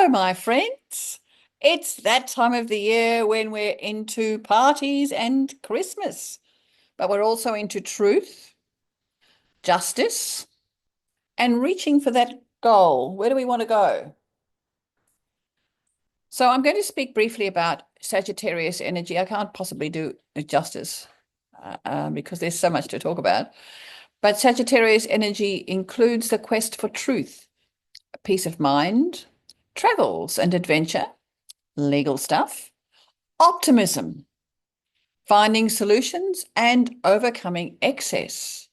Hello, my friends. It's that time of the year when we're into parties and Christmas, but we're also into truth, justice, and reaching for that goal. Where do we want to go? So I'm going to speak briefly about Sagittarius energy. I can't possibly do it justice because there's so much to talk about. But Sagittarius energy includes the quest for truth, peace of mind, travels and adventure, legal stuff, optimism, finding solutions, and overcoming excess.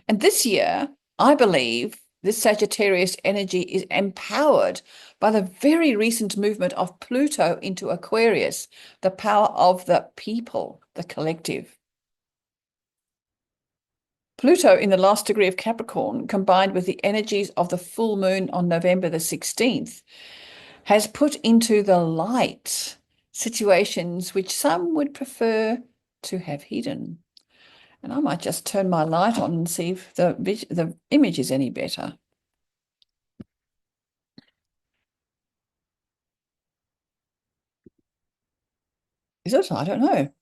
And this year, I believe this Sagittarius energy is empowered by the very recent movement of Pluto into Aquarius, the power of the people, the collective. Pluto in the last degree of Capricorn, combined with the energies of the full moon on November the 16th, has put into the light situations which some would prefer to have hidden. And I might just turn my light on and see if the image is any better. Is it? I don't know.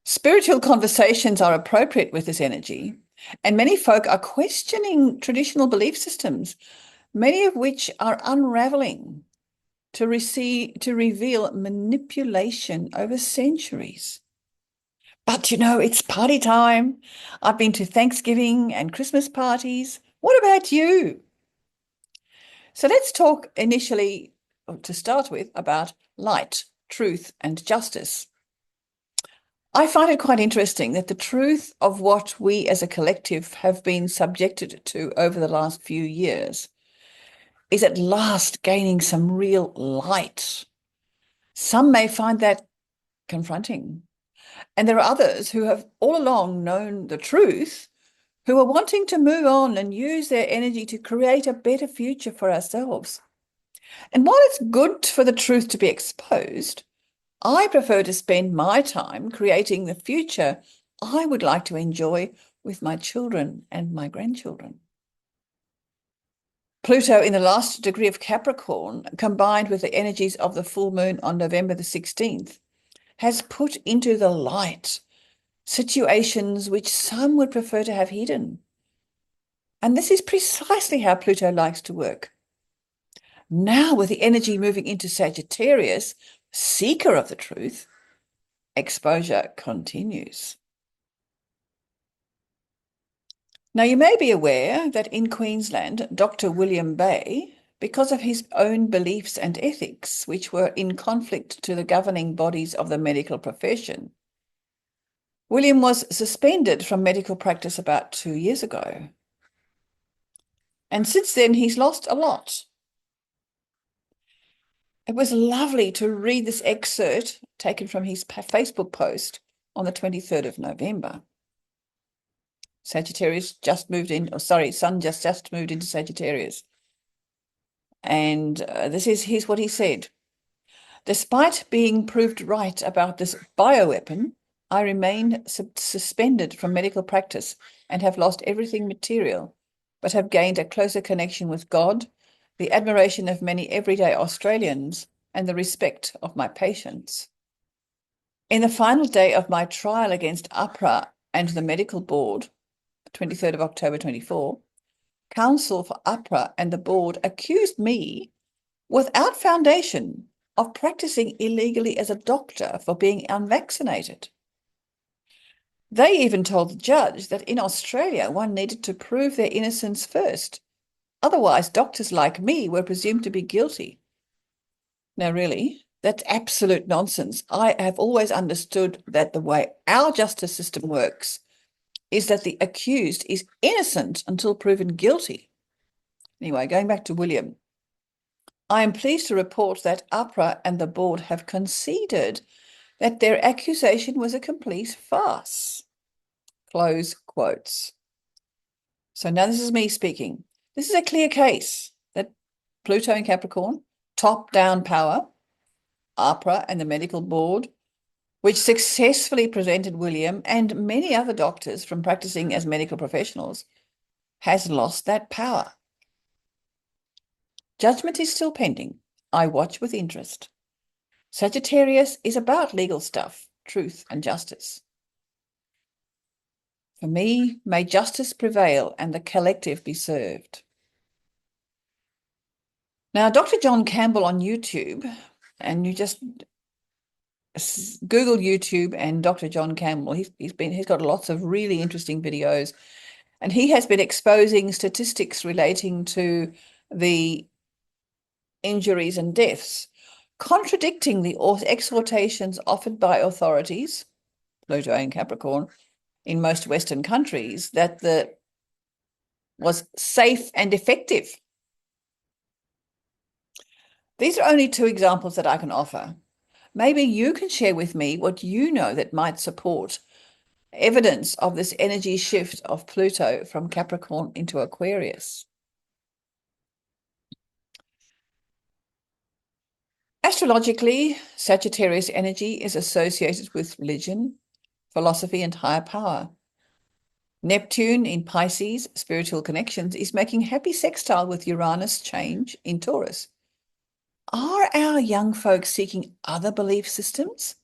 Spiritual conversations are appropriate with this energy, and many folk are questioning traditional belief systems, many of which are unraveling to reveal manipulation over centuries. But it's party time. I've been to Thanksgiving and Christmas parties. What about you? So let's talk initially, to start with, about light, truth, and justice. I find it quite interesting that the truth of what we as a collective have been subjected to over the last few years is at last gaining some real light. Some may find that confronting. And there are others who have all along known the truth, who are wanting to move on and use their energy to create a better future for ourselves. And while it's good for the truth to be exposed, I prefer to spend my time creating the future I would like to enjoy with my children and my grandchildren. Pluto in the last degree of Capricorn, combined with the energies of the full moon on November the 16th, has put into the light situations which some would prefer to have hidden. And this is precisely how Pluto likes to work. Now, with the energy moving into Sagittarius, seeker of the truth, exposure continues. Now, you may be aware that in Queensland, Dr. William Bay, because of his own beliefs and ethics, which were in conflict to the governing bodies of the medical profession, William was suspended from medical practice about 2 years ago. And since then, he's lost a lot. It was lovely to read this excerpt taken from his Facebook post on the 23rd of November. Sagittarius just moved in, Sun just moved into Sagittarius. And here's what he said. Despite being proved right about this bioweapon, I remain suspended from medical practice and have lost everything material, but have gained a closer connection with God, the admiration of many everyday Australians, and the respect of my patients. In the final day of my trial against APRA and the medical board, 23rd of October 24, counsel for APRA and the board accused me, without foundation, of practicing illegally as a doctor for being unvaccinated. They even told the judge that in Australia one needed to prove their innocence first. Otherwise, doctors like me were presumed to be guilty. Now, really, that's absolute nonsense. I have always understood that the way our justice system works is that the accused is innocent until proven guilty. Anyway, going back to William, I am pleased to report that APRA and the board have conceded that their accusation was a complete farce. Close quotes. So now this is me speaking. This is a clear case that Pluto in Capricorn, top-down power, APRA and the medical board, which successfully prevented William and many other doctors from practicing as medical professionals, has lost that power. Judgment is still pending, I watch with interest. Sagittarius is about legal stuff, truth, and justice. For me, may justice prevail and the collective be served. Now, Dr. John Campbell on YouTube, and you just Google YouTube and Dr. John Campbell. He's got lots of really interesting videos, and he has been exposing statistics relating to the injuries and deaths, contradicting the exhortations offered by authorities, Pluto and Capricorn, in most Western countries that the was safe and effective. These are only two examples that I can offer. Maybe you can share with me what you know that might support evidence of this energy shift of Pluto from Capricorn into Aquarius. Astrologically, Sagittarius energy is associated with religion, philosophy, and higher power. Neptune in Pisces, spiritual connections, is making happy sextile with Uranus change in Taurus. Are our young folks seeking other belief systems?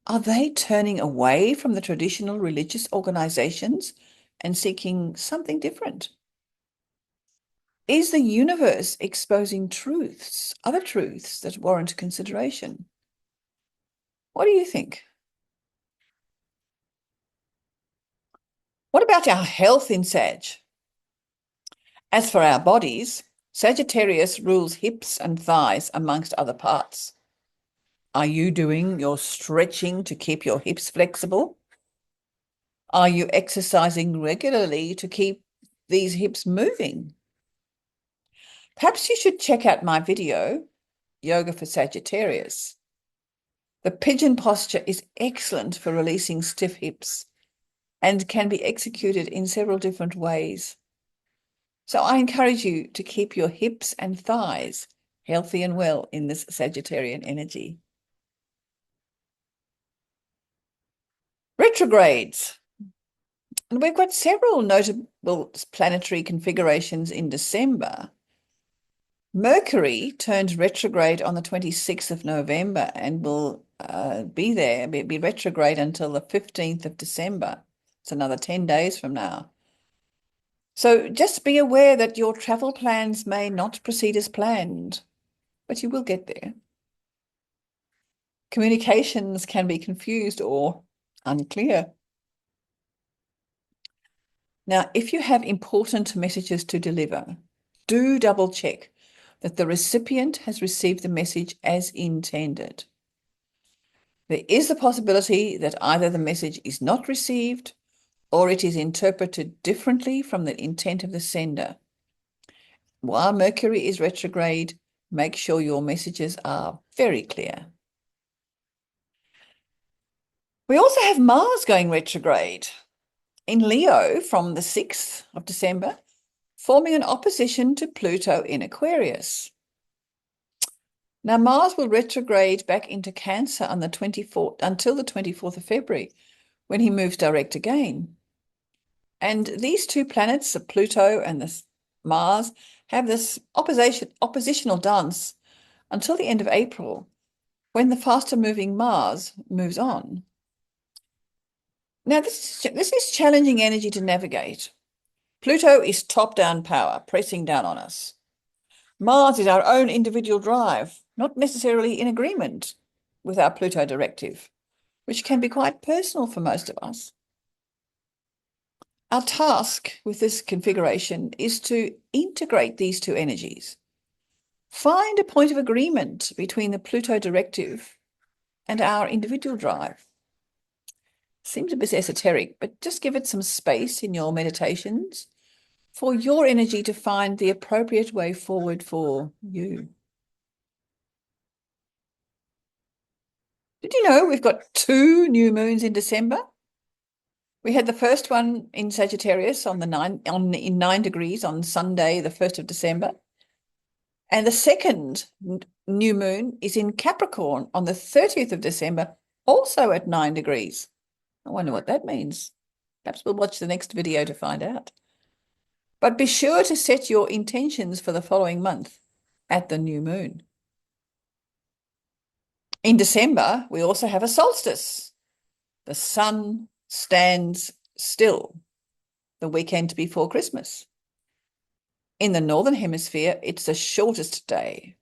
Are they turning away from the traditional religious organizations and seeking something different? Is the universe exposing truths, other truths that warrant consideration? What do you think? What about our health in Sag? As for our bodies, Sagittarius rules hips and thighs amongst other parts. Are you doing your stretching to keep your hips flexible? Are you exercising regularly to keep these hips moving? Perhaps you should check out my video, Yoga for Sagittarius. The pigeon posture is excellent for releasing stiff hips and can be executed in several different ways. So I encourage you to keep your hips and thighs healthy and well in this Sagittarian energy. Retrogrades. And we've got several notable planetary configurations in December. Mercury turned retrograde on the 26th of November and will be retrograde until the 15th of December. It's another 10 days from now. So just be aware that your travel plans may not proceed as planned, but you will get there. Communications can be confused or unclear. Now, if you have important messages to deliver, do double check that the recipient has received the message as intended. There is the possibility that either the message is not received or it is interpreted differently from the intent of the sender. While Mercury is retrograde, make sure your messages are very clear. We also have Mars going retrograde in Leo from the 6th of December, forming an opposition to Pluto in Aquarius. Now, Mars will retrograde back into Cancer on the 24th until the 24th of February, when he moves direct again. And these two planets, Pluto and this Mars, have this oppositional dance until the end of April, when the faster moving Mars moves on. Now, this is challenging energy to navigate. Pluto is top-down power, pressing down on us. Mars is our own individual drive, not necessarily in agreement with our Pluto directive, which can be quite personal for most of us. Our task with this configuration is to integrate these two energies. Find a point of agreement between the Pluto directive and our individual drive. Seems a bit esoteric, but just give it some space in your meditations for your energy to find the appropriate way forward for you. Did you know we've got 2 new moons in December? We had the first one in Sagittarius in 9 degrees on Sunday, the 1st of December. And the second new moon is in Capricorn on the 30th of December, also at 9 degrees. I wonder what that means. Perhaps we'll watch the next video to find out. But be sure to set your intentions for the following month at the new moon. In December, we also have a solstice. The sun stands still the weekend before Christmas. In the Northern Hemisphere, it's the shortest day.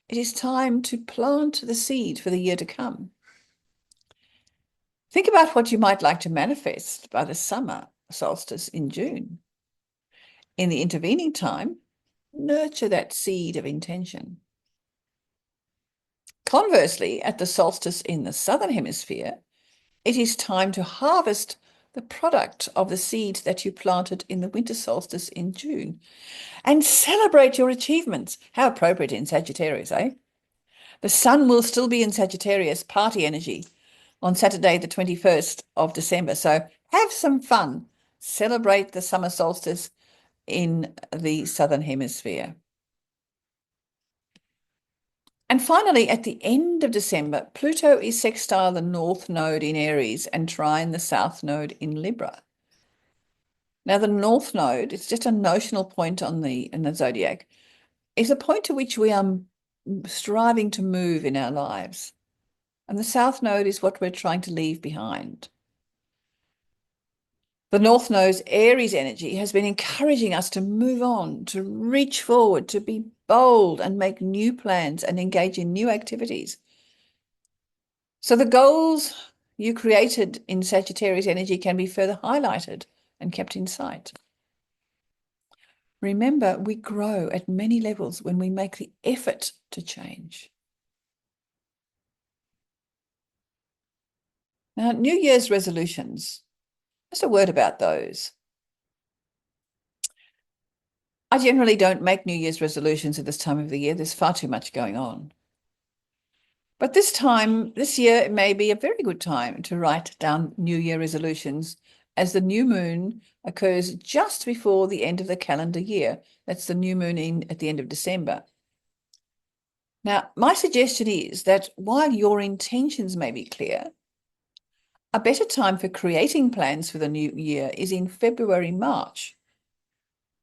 It is time to plant the seed for the year to come. Think about what you might like to manifest by the summer solstice in June. In the intervening time, nurture that seed of intention. Conversely, at the solstice in the Southern Hemisphere, it is time to harvest the product of the seed that you planted in the winter solstice in June and celebrate your achievements. How appropriate in Sagittarius, eh? The sun will still be in Sagittarius, party energy, on Saturday, the 21st of December. So have some fun. Celebrate the summer solstice in the Southern Hemisphere. And finally, at the end of December, Pluto is sextile the North Node in Aries and trine the South Node in Libra. Now, the North Node, it's just a notional point in the zodiac, is a point to which we are striving to move in our lives. And the South Node is what we're trying to leave behind. The North Node's Aries energy has been encouraging us to move on, to reach forward, to be bold and make new plans and engage in new activities. So the goals you created in Sagittarius energy can be further highlighted and kept in sight. Remember, we grow at many levels when we make the effort to change. Now, New Year's resolutions. Just a word about those. I generally don't make New Year's resolutions at this time of the year. There's far too much going on. But this year, it may be a very good time to write down New Year resolutions as the new moon occurs just before the end of the calendar year. That's the new moon at the end of December. Now, my suggestion is that while your intentions may be clear, a better time for creating plans for the new year is in February, March,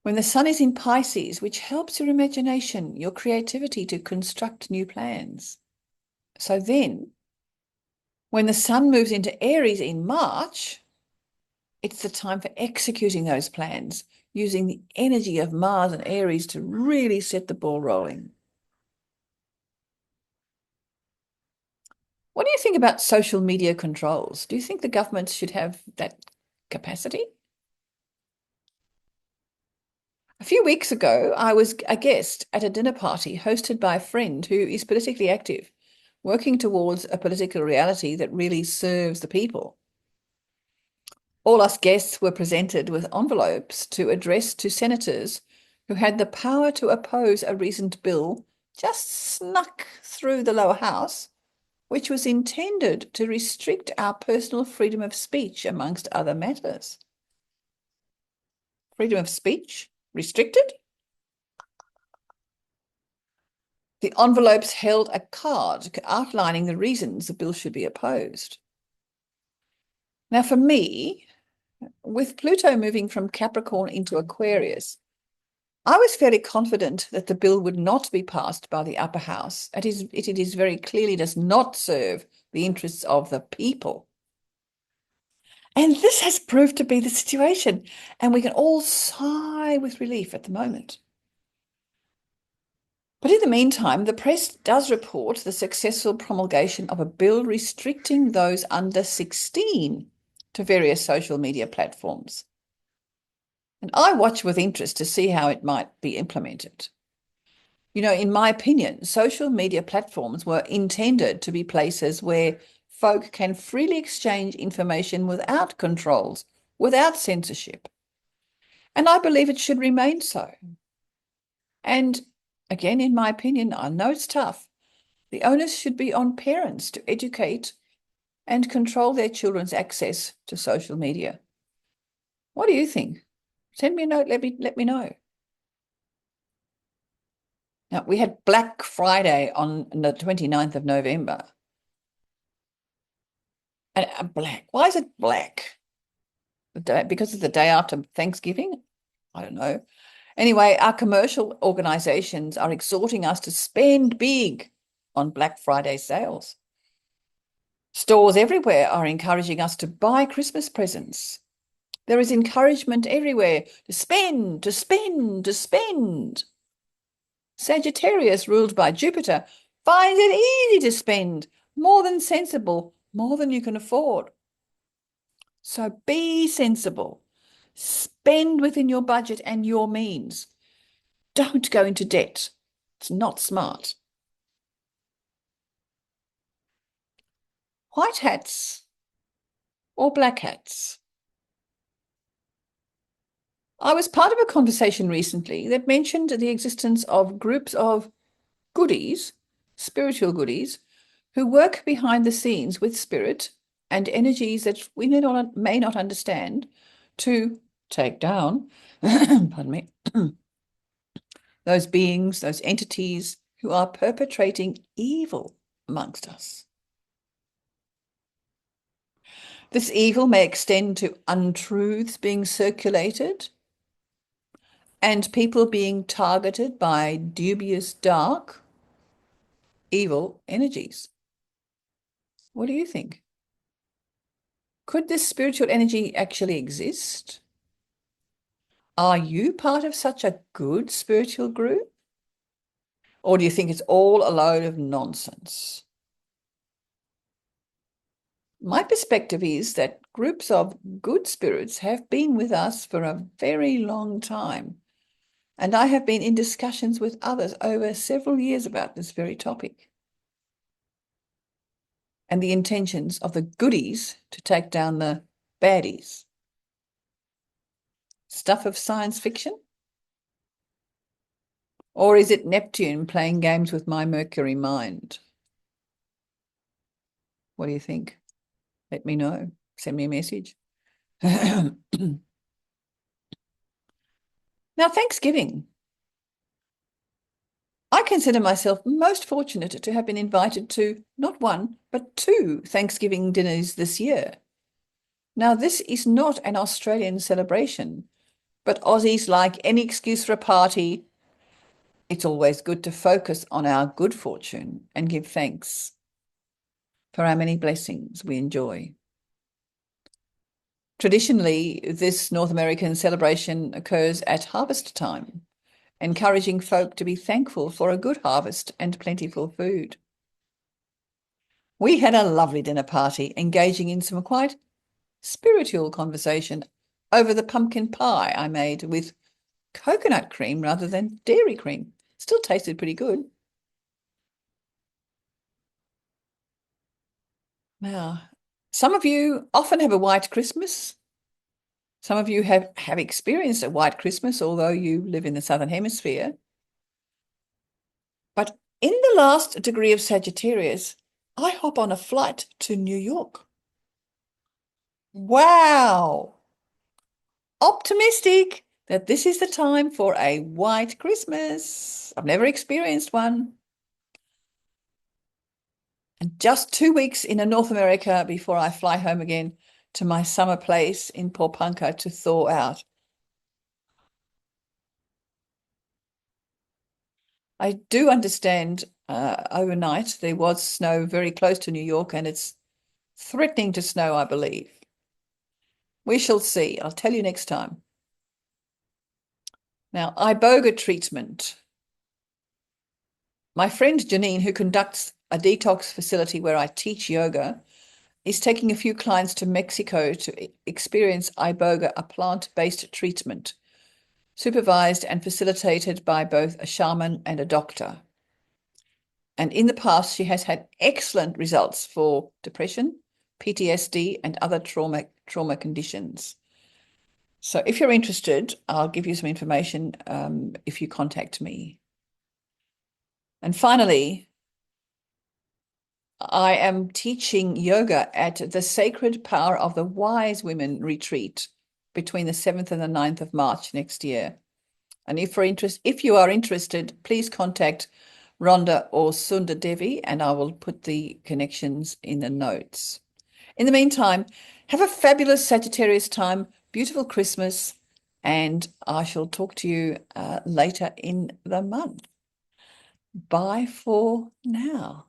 when the sun is in Pisces, which helps your imagination, your creativity to construct new plans. So then, when the sun moves into Aries in March, it's the time for executing those plans, using the energy of Mars and Aries to really set the ball rolling. What do you think about social media controls? Do you think the government should have that capacity? A few weeks ago, I was a guest at a dinner party hosted by a friend who is politically active, working towards a political reality that really serves the people. All us guests were presented with envelopes to address to senators who had the power to oppose a recent bill just snuck through the lower house, which was intended to restrict our personal freedom of speech, amongst other matters. Freedom of speech restricted? The envelopes held a card outlining the reasons the bill should be opposed. Now, for me, with Pluto moving from Capricorn into Aquarius, I was fairly confident that the bill would not be passed by the upper house. It is very clearly does not serve the interests of the people. And this has proved to be the situation, and we can all sigh with relief at the moment. But in the meantime, the press does report the successful promulgation of a bill restricting those under 16 to various social media platforms. And I watch with interest to see how it might be implemented. You know, in my opinion, social media platforms were intended to be places where folk can freely exchange information without controls, without censorship. And I believe it should remain so. And again, in my opinion, I know it's tough. The onus should be on parents to educate and control their children's access to social media. What do you think? Send me a note, let me know. Now, we had Black Friday on the 29th of November. And black, why is it black? Because it's the day after Thanksgiving? I don't know. Anyway, our commercial organizations are exhorting us to spend big on Black Friday sales. Stores everywhere are encouraging us to buy Christmas presents. There is encouragement everywhere to spend, to spend, to spend. Sagittarius, ruled by Jupiter, finds it easy to spend, more than sensible, more than you can afford. So be sensible. Spend within your budget and your means. Don't go into debt. It's not smart. White hats or black hats? I was part of a conversation recently that mentioned the existence of groups of goodies, spiritual goodies, who work behind the scenes with spirit and energies that we may not understand to take down, pardon me, those beings, those entities who are perpetrating evil amongst us. This evil may extend to untruths being circulated and people being targeted by dubious, dark, evil energies. What do you think? Could this spiritual energy actually exist? Are you part of such a good spiritual group? Or do you think it's all a load of nonsense? My perspective is that groups of good spirits have been with us for a very long time. And I have been in discussions with others over several years about this very topic. And the intentions of the goodies to take down the baddies. Stuff of science fiction? Or is it Neptune playing games with my Mercury mind? What do you think? Let me know. Send me a message. Now, Thanksgiving. I consider myself most fortunate to have been invited to not one, but two Thanksgiving dinners this year. Now, this is not an Australian celebration, but Aussies like any excuse for a party. It's always good to focus on our good fortune and give thanks for our many blessings we enjoy. Traditionally, this North American celebration occurs at harvest time, encouraging folk to be thankful for a good harvest and plentiful food. We had a lovely dinner party, engaging in some quite spiritual conversation over the pumpkin pie I made with coconut cream rather than dairy cream. Still tasted pretty good. Now, some of you often have a white Christmas. Some of you have experienced a white Christmas, although you live in the Southern Hemisphere. But in the last degree of Sagittarius, I hop on a flight to New York. Wow! Optimistic that this is the time for a white Christmas. I've never experienced one. And just 2 weeks in North America before I fly home again to my summer place in Popanka to thaw out. I do understand overnight there was snow very close to New York and it's threatening to snow, I believe. We shall see. I'll tell you next time. Now, iboga treatment. My friend Janine, who conducts a detox facility where I teach yoga, is taking a few clients to Mexico to experience iboga, a plant-based treatment, supervised and facilitated by both a shaman and a doctor. And in the past, she has had excellent results for depression, PTSD, and other trauma conditions. So if you're interested, I'll give you some information if you contact me. And finally, I am teaching yoga at the Sacred Power of the Wise Women retreat between the 7th and the 9th of March next year. And if you are interested, please contact Rhonda or Sunda Devi, and I will put the connections in the notes. In the meantime, have a fabulous Sagittarius time, beautiful Christmas, and I shall talk to you later in the month. Bye for now.